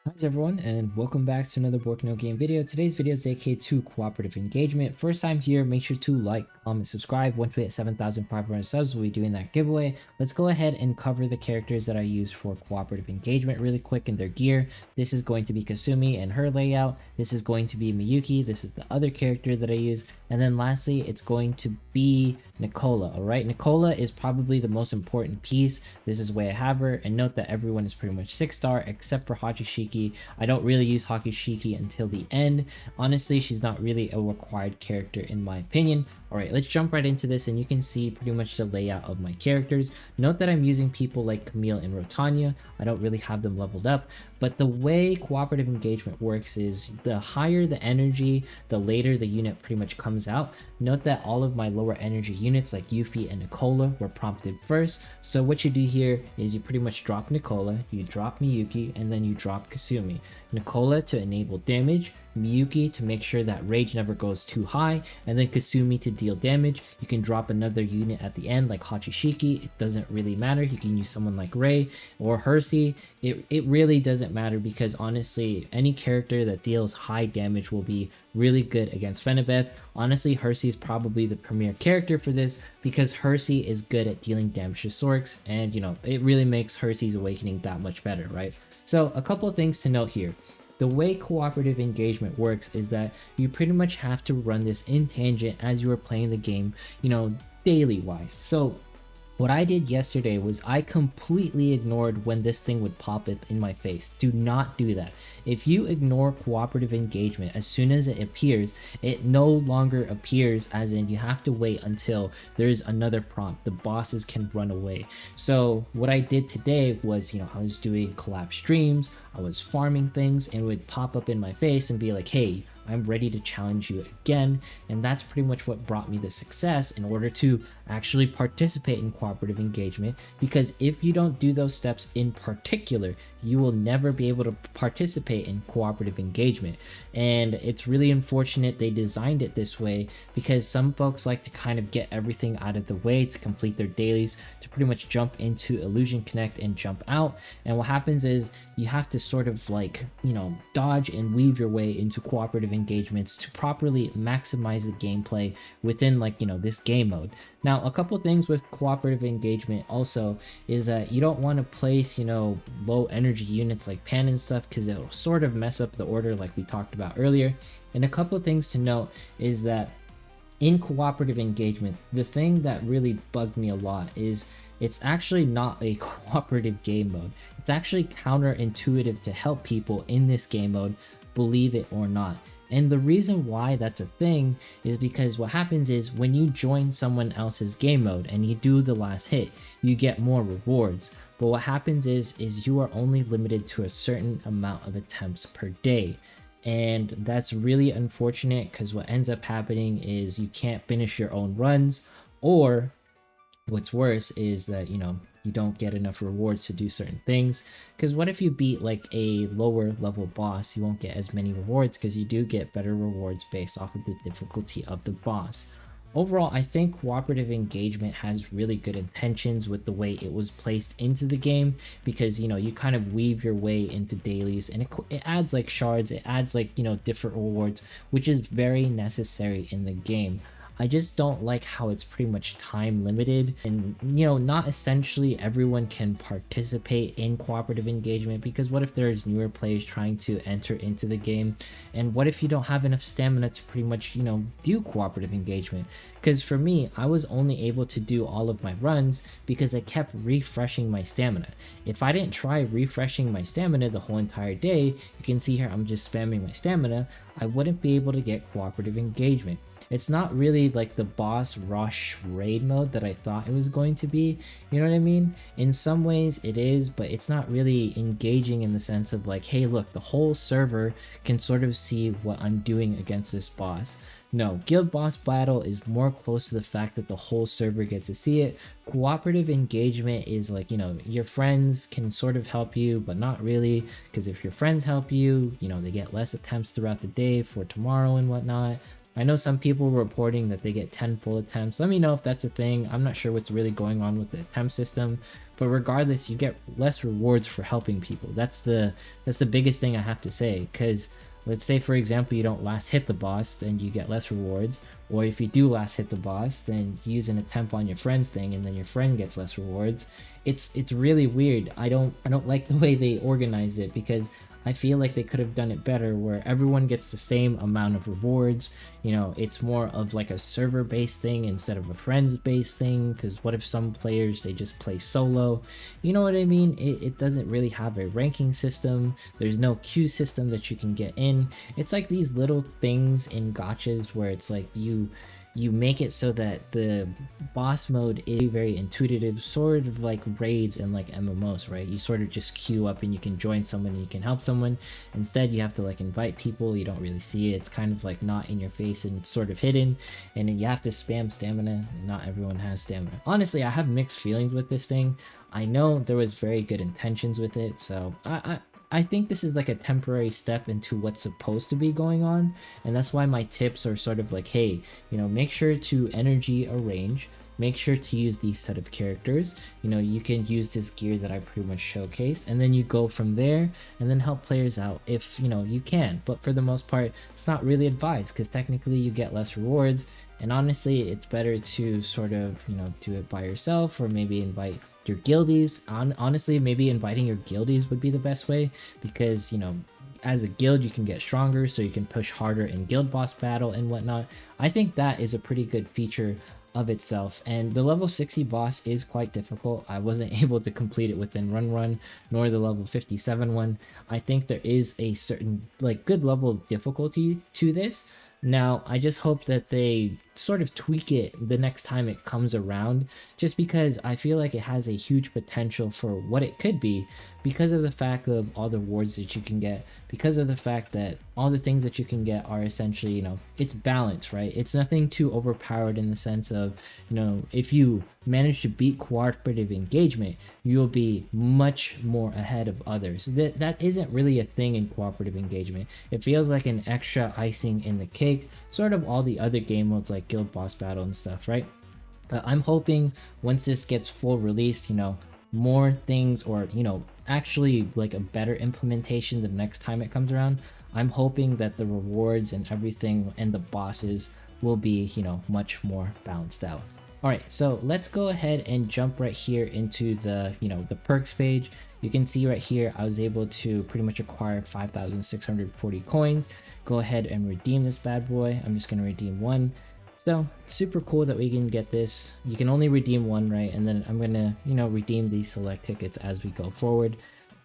Hi everyone, and welcome back to another Work No Game video. Today's video is dedicated to cooperative engagement. First time here, make sure to like, comment, subscribe. Once we hit 7,500 subs, we'll be doing that giveaway. Let's go ahead and cover the characters that I use for cooperative engagement really quick and their gear. This is going to be Kasumi and her layout. This is going to be Miyuki. This is the other character that I use. And then lastly, it's going to be Nicola, all right? Nicola is probably the most important piece. This is why I have her. And note that everyone is pretty much 6-star except for Hachishiki. I don't really use Hachishiki until the end. Honestly, she's not really a required character in my opinion. All right, let's jump right into this and you can see pretty much the layout of my characters. Note that I'm using people like Camille and Rotanya. I don't really have them leveled up, but the way cooperative engagement works is the higher the energy, the later the unit pretty much comes out. Note that all of my lower energy units like Yuffie and Nicola were prompted first. So what you do here is you pretty much drop Nicola, you drop Miyuki, and then you drop Kasumi. Nicola to enable damage, Miyuki to make sure that rage never goes too high, and then Kasumi to deal damage. You can drop another unit at the end like Hachishiki. It doesn't really matter. You can use someone like Rei or Hersey. It really doesn't matter because honestly, any character that deals high damage will be really good against Fenebeth. Honestly, Hersey is probably the premier character for this because Hersey is good at dealing damage to Sorks, and you know, it really makes Hersey's Awakening that much better, right? So a couple of things to note here. The way cooperative engagement works is that you pretty much have to run this in tangent as you are playing the game, you know, daily wise. So what I did yesterday was I completely ignored when this thing would pop up in my face. Do not do that. If you ignore cooperative engagement as soon as it appears, it no longer appears, as in you have to wait until there's another prompt. The bosses can run away. So what I did today was, you know, I was doing collab streams, I was farming things, and it would pop up in my face and be like, hey, I'm ready to challenge you again. And that's pretty much what brought me the success in order to actually participate in cooperative engagement. Because if you don't do those steps in particular, you will never be able to participate in cooperative engagement. And it's really unfortunate they designed it this way because some folks like to kind of get everything out of the way to complete their dailies, to pretty much jump into Illusion Connect and jump out. And what happens is you have to sort of like, you know, dodge and weave your way into cooperative engagements to properly maximize the gameplay within, like, you know, this game mode. Now, a couple things with cooperative engagement also is that you don't want to place, you know, low energy units like Pan and stuff because it'll sort of mess up the order like we talked about earlier. And a couple of things to note is that in cooperative engagement, the thing that really bugged me a lot is it's actually not a cooperative game mode. It's actually counterintuitive to help people in this game mode, believe it or not. And the reason why that's a thing is because what happens is when you join someone else's game mode and you do the last hit, you get more rewards. But what happens is you are only limited to a certain amount of attempts per day. And that's really unfortunate because what ends up happening is you can't finish your own runs, or what's worse is that, you know, you don't get enough rewards to do certain things. Because what if you beat like a lower level boss? You won't get as many rewards because you do get better rewards based off of the difficulty of the boss. Overall, I think cooperative engagement has really good intentions with the way it was placed into the game, because, you know, you kind of weave your way into dailies and it adds like shards, it adds like, you know, different rewards, which is very necessary in the game. I just don't like how it's pretty much time limited, and, you know, not essentially everyone can participate in cooperative engagement, because what if there's newer players trying to enter into the game, and what if you don't have enough stamina to pretty much, you know, do cooperative engagement? Because for me, I was only able to do all of my runs because I kept refreshing my stamina. If I didn't try refreshing my stamina the whole entire day, you can see here I'm just spamming my stamina, I wouldn't be able to get cooperative engagement. It's not really like the boss rush raid mode that I thought it was going to be, you know what I mean? In some ways it is, but it's not really engaging in the sense of like, hey look, the whole server can sort of see what I'm doing against this boss. No, guild boss battle is more close to the fact that the whole server gets to see it. Cooperative engagement is like, you know, your friends can sort of help you, but not really, because if your friends help you, you know, they get less attempts throughout the day for tomorrow and whatnot. I know some people were reporting that they get 10 full attempts. Let me know if that's a thing. I'm not sure what's really going on with the attempt system, but regardless, you get less rewards for helping people. That's the biggest thing I have to say, because let's say, for example, you don't last hit the boss, then you get less rewards. Or if you do last hit the boss, then you use an attempt on your friend's thing, and then your friend gets less rewards. It's really weird. I don't like the way they organize it, because I feel like they could have done it better, where everyone gets the same amount of rewards. You know, it's more of like a server-based thing instead of a friends-based thing, because what if some players, they just play solo? You know what I mean? It doesn't really have a ranking system. There's no queue system that you can get in. It's like these little things in gachas where it's like you make it so that the boss mode is very intuitive, sort of like raids and like MMOs, right? You sort of just queue up and you can join someone and you can help someone. Instead, you have to like invite people. You don't really see it. It's kind of like not in your face and it's sort of hidden, and then you have to spam stamina. Not everyone has stamina. Honestly, I have mixed feelings with this thing. I know there was very good intentions with it, so I think this is like a temporary step into what's supposed to be going on, and that's why my tips are sort of like, hey, you know, make sure to energy arrange, make sure to use these set of characters, you know, you can use this gear that I pretty much showcased, and then you go from there and then help players out if, you know, you can. But for the most part, it's not really advised, because technically you get less rewards, and honestly, it's better to sort of, you know, do it by yourself, or maybe invite your guildies. Honestly, maybe inviting your guildies would be the best way, because, you know, as a guild you can get stronger, so you can push harder in guild boss battle and whatnot. I think that is a pretty good feature of itself. And the level 60 boss is quite difficult. I wasn't able to complete it within run, nor the level 57 one. I think there is a certain like good level of difficulty to this. Now, I just hope that they sort of tweak it the next time it comes around, just because I feel like it has a huge potential for what it could be, because of the fact of all the rewards that you can get, because of the fact that all the things that you can get are essentially, you know, it's balanced, right? It's nothing too overpowered in the sense of, you know, if you manage to beat cooperative engagement, you'll be much more ahead of others. That isn't really a thing in cooperative engagement. It feels like an extra icing in the cake, sort of all the other game modes like guild boss battle and stuff, right? But I'm hoping once this gets full released, you know, more things, or, you know, actually like a better implementation the next time it comes around. I'm hoping that the rewards and everything and the bosses will be, you know, much more balanced out. All right, so let's go ahead and jump right here into the, you know, the perks page. You can see right here, I was able to pretty much acquire 5,640 coins. Go ahead and redeem this bad boy. I'm just going to redeem one. So super cool that we can get this. You can only redeem one, right? And then I'm going to, you know, redeem these select tickets as we go forward.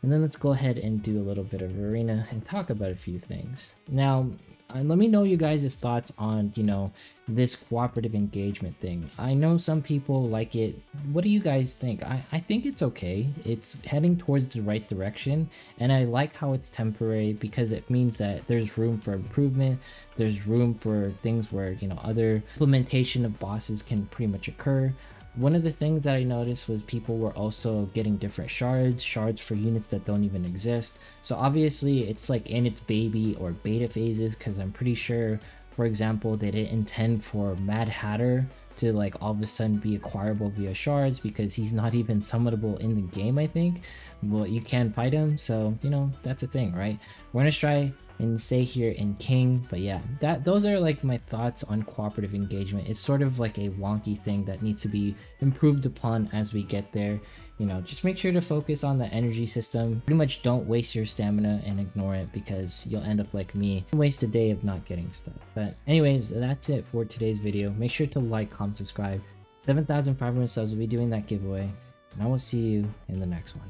And then let's go ahead and do a little bit of arena and talk about a few things. Now, let me know you guys' thoughts on, you know, this cooperative engagement thing. I know some people like it. What do you guys think? I think it's okay. It's heading towards the right direction, and I like how it's temporary, because it means that there's room for improvement. There's room for things where, you know, other implementation of bosses can pretty much occur. One of the things that I noticed was people were also getting different shards for units that don't even exist. So obviously it's like in its baby or beta phases, because I'm pretty sure, for example, they didn't intend for Mad Hatter to like all of a sudden be acquirable via shards, because he's not even summonable in the game, I think. Well, you can fight him, so, you know, that's a thing, right? We're gonna try and stay here in King. But yeah, those are like my thoughts on cooperative engagement. It's sort of like a wonky thing that needs to be improved upon as we get there. You know, just make sure to focus on the energy system. Pretty much don't waste your stamina and ignore it, because you'll end up like me and waste a day of not getting stuff. But anyways, that's it for today's video. Make sure to like, comment, subscribe. 7,500 subs will be doing that giveaway, and I will see you in the next one.